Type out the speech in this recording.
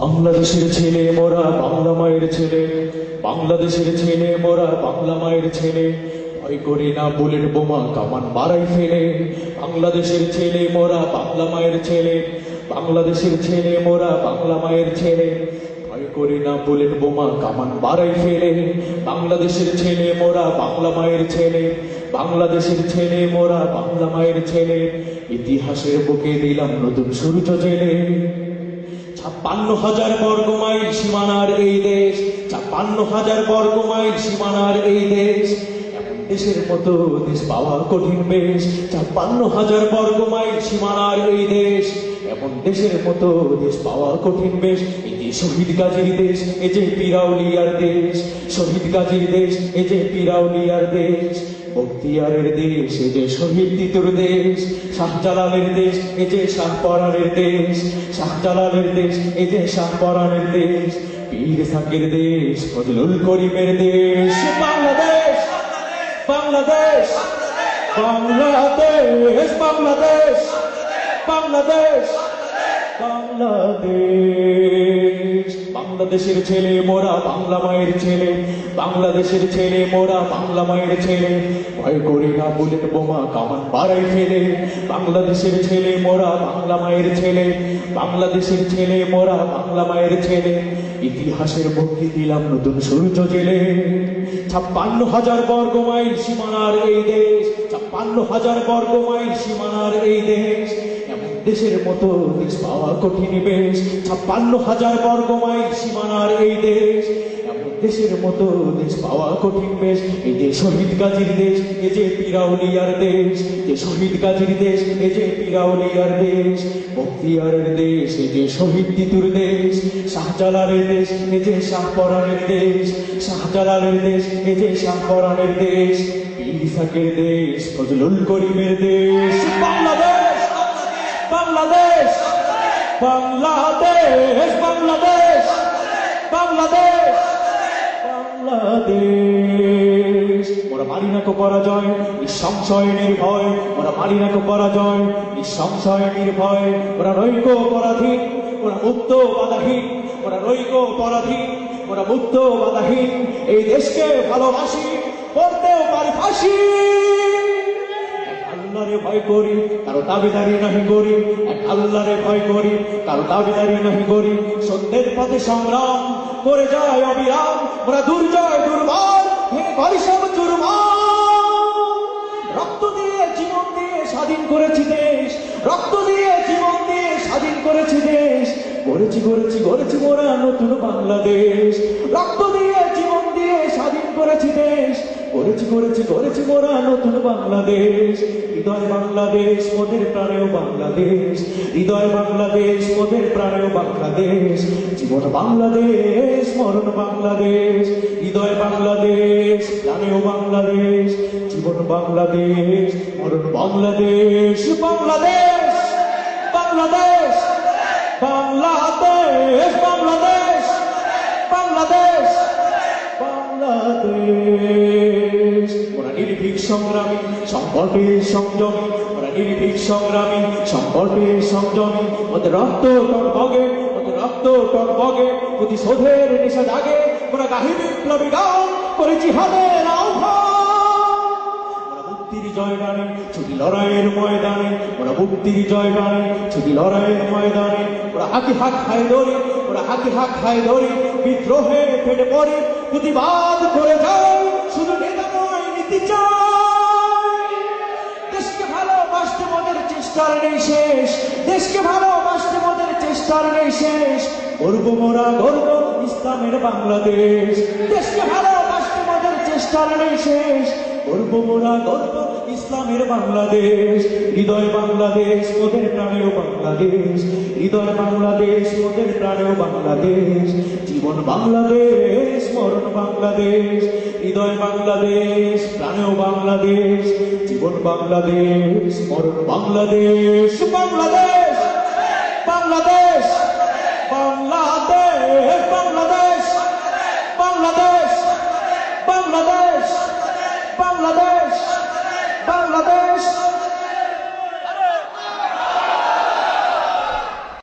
বাংলাদেশের ছেলে মোরা বাংলা মায়ের ছেলে, বাংলাদেশের ছেলে মোরা বাংলা মায়ের ছেলে, ভয় করি না বুলেট বোমা কামান মারাই ফেলে। বাংলাদেশের ছেলে মোরা বাংলা মায়ের ছেলে, বাংলাদেশের ছেলে মোরা বাংলা মায়ের ছেলে, ভয় করি না বুলেট বোমা কামান মারাই ফেলে। বাংলাদেশের ছেলে মোরা বাংলা মায়ের ছেলে, বাংলাদেশের ছেলে মোরা বাংলা মায়ের ছেলে, ইতিহাসের বুকে দিলাম নতুন সূর্য জেলে। ৫৬,০০০ বর্গ মাইল সীমানার এই দেশ, ৫৬,০০০ বর্গ মাইল সীমানার এই দেশ, এমন দেশের মতো দেশ পাওয়া কঠিন বেশ। ৫৬,০০০ বর্গ মাইল সীমানার এই দেশ, এমন দেশের মতো দেশ পাওয়া কঠিন বেশ। এই যে শহীদ গাজীর দেশ, এই যে পিরাউলিয়ার দেশ, শহীদ গাজীর দেশ, এই যে পিরাউলিয়ার দেশ, বখতিয়ারের দেশ, এই যে শহীদ তিতুর দেশ, শাহজালালের দেশ, এই যে শাহপরানের দেশ, শাহজালালের দেশ, এই যে শাহপরানের দেশ, পীর সাকের দেশ, ফজলুল করিমের দেশ। বাংলাদেশ, বাংলাদেশ, বাংলাদেশ, বাংলাদেশ, বাংলাদেশ, বাংলাদেশ। বাংলাদেশের ছেলে মোরা বাংলা মায়ের ছেলে, বাংলাদেশের ছেলে মোরা বাংলা মায়ের ছেলে, ভয় করি না বুলেট বোমা কামান মারাই ফেলে। বাংলাদেশের ছেলে মোরা বাংলা মায়ের ছেলে, বাংলাদেশের ছেলে মোরা বাংলা মায়ের ছেলে, ইতিহাসের মুক্তি দিলাম নতুন সূর্য জেলে। ৫৬,০০০ বর্গ মাইল সীমানার এই দেশ, ৫৬,০০০ বর্গ মাইল সীমানার এই দেশ, দেশের মতো দেশ পাওয়া কঠিন বেশ। ৫৬,০০০ বর্গ মাইল সীমানার এই দেশ, এমন দেশের মতো দেশ পাওয়া কঠিন বেশ। এই যে শহীদ গাজীর দেশ, এই যে পিরাউলিয়ার দেশ, যে শহীদ গাজীর দেশ, এই যে পিরাউলিয়ার দেশ, বখতিয়ারের দেশ, এই যে শহীদ তিতুর দেশ, শাহজালালের দেশ, এই যে শাহপরানের দেশ, শাহজালালের দেশ, এই যে শাহপরানের দেশ, পীর সাকের দেশ, ফজলুল করিমের দেশ। বাংলাদেশ, বাংলাদেশ, বাংলাদেশ, বাংলাদেশ, বাংলাদেশ, বাংলাদেশ। মোরা মারি না কো পরাজয়, নিঃসংশয় নির্ভয়, মোরা মারি না কো পরাজয়, নিঃসংশয় নির্ভয়। ওরা নৈক পরাধীন, ওরা মুক্ত বাধাহীন, ওরা নৈক পরাধীন, ওরা মুক্ত বাধাহীন। এই দেশকে ভালোবাসি, করতেও পারি ফাঁসি। আল্লাহরে ভয় করি, কারো দাবিদারি নাহি করি, এক আল্লাহরে ভয় করি, কারো দাবিদারি নাহি করি। সত্যের পথে সংগ্রাম করে যায় অবিরাম, ওরা দুর্জয় দুর্বার ভেঙে করি সব চুরমার। রক্ত দিয়ে জীবন দিয়ে স্বাধীন করেছি দেশ, রক্ত দিয়ে জীবন দিয়ে স্বাধীন করেছি দেশ, গড়েছি গড়েছি গড়েছি মোরা নতুন বাংলাদেশ। রক্ত দিয়ে জীবন দিয়ে স্বাধীন করেছি দেশ, করেছি করেছি করেছি মোরা নতুন বাংলাদেশ। হৃদয় বাংলাদেশ, মোদের প্রাণেও বাংলাদেশ, হৃদয় বাংলাদেশ, মোদের প্রাণেও বাংলাদেশ। জীবন বাংলাদেশ, মরণ বাংলাদেশ, হৃদয় বাংলাদেশ, প্রাণেও বাংলাদেশ। জীবন বাংলাদেশ, মরণ বাংলাদেশ। বাংলাদেশ, বাংলাদেশ, বাংলাদেশ, বাংলাদেশ, বাংলাদেশ, বাংলাদেশ। ওরা নির্ভীক সংগ্রামী, সংকটে সংযমী, ওরা নির্ভীক সংগ্রামী, সংকটে সংযমী। ওদের রক্ত টকবগে, ওদের রক্ত টকবগে, প্রতিশোধের নেশা জাগে। ওরা গাহি বিপ্লবী গান, করে জিহাদের আহ্বান। ওরা মুক্তির জয়গানে, ছুটি লড়াইয়ের ময়দানে, ওরা মুক্তির জয়গানে, ছুটি লড়াইয়ের ময়দানে। ওরা হাতে হাত খায় ধরি, ওরা হাতে হাত খায় ধরি, বিদ্রোহে ফেটে পড়ে, প্রতিবাদ করে যায়। শুধু নেতা নয়, নীতি চাই। দেশকে ভালোবাসতে মোদের চেষ্টার নেই শেষ, দেশকে ভালোবাসতে মোদের চেষ্টার নেই শেষ। গর্ব মোরা গর্ব ইসলামের বাংলাদেশ, দেশকে ভালোবাসতে মোদের চেষ্টার নেই শেষ। গর্ব মোরা গর্ব ইসলামের বাংলাদেশ। হৃদয় বাংলাদেশ, মোদের প্রাণেও বাংলাদেশ, হৃদয় বাংলাদেশ, মোদের প্রাণেও বাংলাদেশ। জীবন বাংলাদেশ, মরণ বাংলাদেশ, হৃদয় বাংলাদেশ, প্রাণেও বাংলাদেশ। জীবন বাংলাদেশ, মরণ বাংলাদেশ। বাংলাদেশ, বাংলাদেশ,